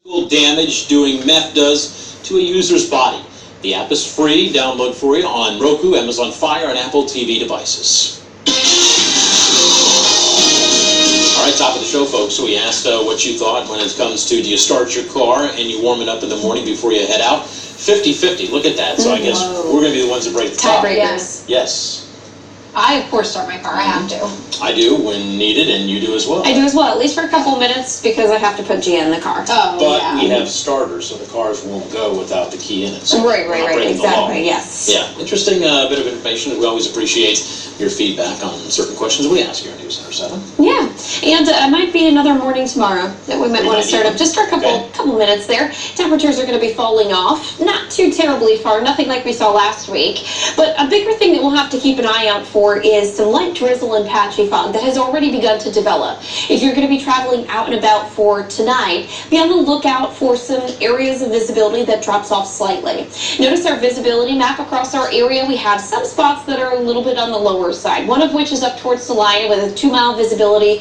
Damage doing meth does to a user's body. The app is free. Download for you on Roku, Amazon Fire, and Apple TV devices. All right, top of the show, folks. So we asked what you thought when it comes to, do you start your car and you warm it up in the morning before you head out? 50-50. Look at that. So I guess we're going to be the ones that break the tie. Tiebreakers. Yes. I, of course, start my car. I have to. I do when needed, and you do as well. I do as well, at least for a couple minutes, because I have to put Gia in the car. Oh, But yeah. we have starters, so the cars won't go without the key in it. So Right, we're not breaking the law. exactly, yes. Yeah, interesting bit of information. We always appreciate your feedback on certain questions we ask here at News Center 7. Yeah, and it might be another morning tomorrow that we might want to start up just for a couple minutes there. Temperatures are going to be falling off, not too terribly far, nothing like we saw last week. But a bigger thing that we'll have to keep an eye out for is some light drizzle and patchy fog that has already begun to develop. If you're going to be traveling out and about for tonight, be on the lookout for some areas of visibility that drops off slightly. Notice our visibility map across our area. We have some spots that are a little bit on the lower side, one of which is up towards Salina with a 2-mile visibility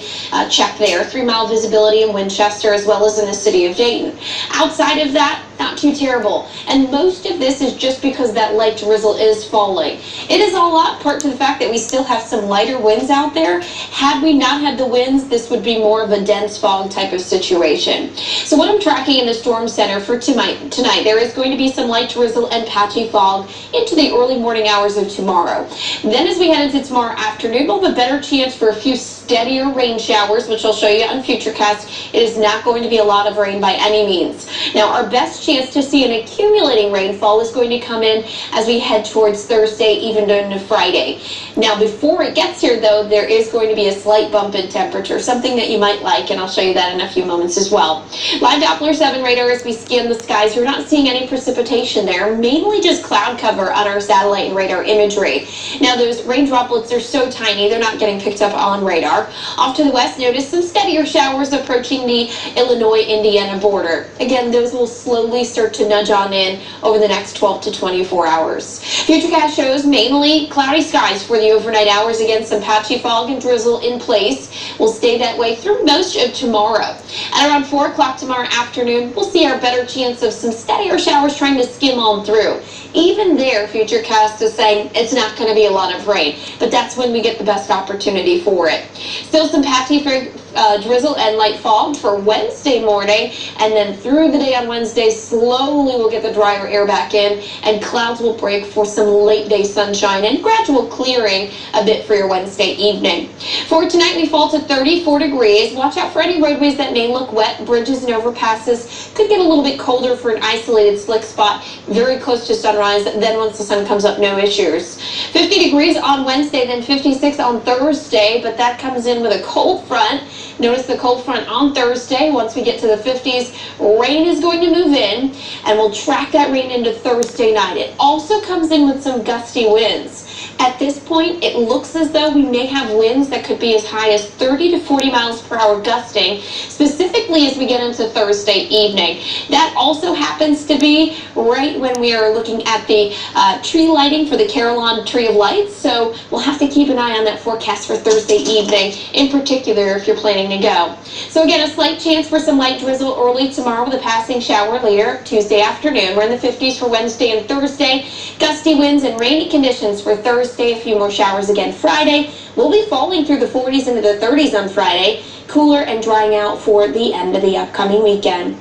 check there, 3-mile visibility in Winchester as well as in the city of Dayton. Outside of that, not too terrible. And most of this is just because that light drizzle is falling. It is all up part to the fact that we still have some lighter winds out there. Had we not had the winds, this would be more of a dense fog type of situation. So what I'm tracking in the storm center for tonight, there is going to be some light drizzle and patchy fog into the early morning hours of tomorrow. Then as we head into tomorrow afternoon, we'll have a better chance for a few steadier rain showers, which I'll show you on Futurecast. It is not going to be a lot of rain by any means. Now, our best chance to see an accumulating rainfall is going to come in as we head towards Thursday, even into Friday. Now, before it gets here, though, there is going to be a slight bump in temperature, something that you might like, and I'll show you that in a few moments as well. Live Doppler 7 radar as we scan the skies. We're not seeing any precipitation there, mainly just cloud cover on our satellite and radar imagery. Now, those rain droplets are so tiny, they're not getting picked up on radar. Off to the west, notice some steadier showers approaching the Illinois-Indiana border. Again, those will slowly start to nudge on in over the next 12 to 24 hours. Futurecast shows mainly cloudy skies for the overnight hours. Again, some patchy fog and drizzle in place. Will stay that way through most of tomorrow. At around 4 o'clock tomorrow afternoon, we'll see our better chance of some steadier showers trying to skim on through. Even there, Futurecast is saying it's not going to be a lot of rain, but that's when we get the best opportunity for it. Still some patchy drizzle and light fog for Wednesday morning, and then through the day on Wednesday, slowly we'll get the drier air back in, and clouds will break for some late day sunshine and gradual clearing a bit for your Wednesday evening. For tonight, we fall to 34 degrees. Watch out for any roadways that may look wet. Bridges and overpasses could get a little bit colder for an isolated slick spot very close to sunrise. Then once the sun comes up, no issues. 50 degrees on Wednesday, then 56 on Thursday, but that comes in with a cold front. Notice the cold front on Thursday. Once we get to the 50s, rain is going to move in, and we'll track that rain into Thursday night. It also comes in with some gusty winds. At this point, it looks as though we may have winds that could be as high as 30 to 40 miles per hour gusting, specifically as we get into Thursday evening. That also happens to be right when we are looking at the tree lighting for the Carillon Tree of Lights, so we'll have to keep an eye on that forecast for Thursday evening, in particular if you're planning to go. So again, a slight chance for some light drizzle early tomorrow with a passing shower later Tuesday afternoon. We're in the 50s for Wednesday and Thursday. Gusty winds and rainy conditions for Thursday. A few more showers again Friday. We'll be falling through the 40s into the 30s on Friday. Cooler and drying out for the end of the upcoming weekend.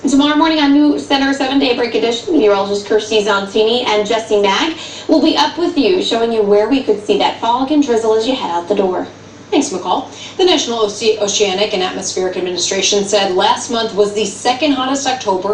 Tomorrow morning on News Center 7 Daybreak Edition, meteorologist Kirsty Zontini and Jesse Mag will be up with you, showing you where we could see that fog and drizzle as you head out the door. Thanks, McCall. The National Oceanic and Atmospheric Administration said last month was the second hottest October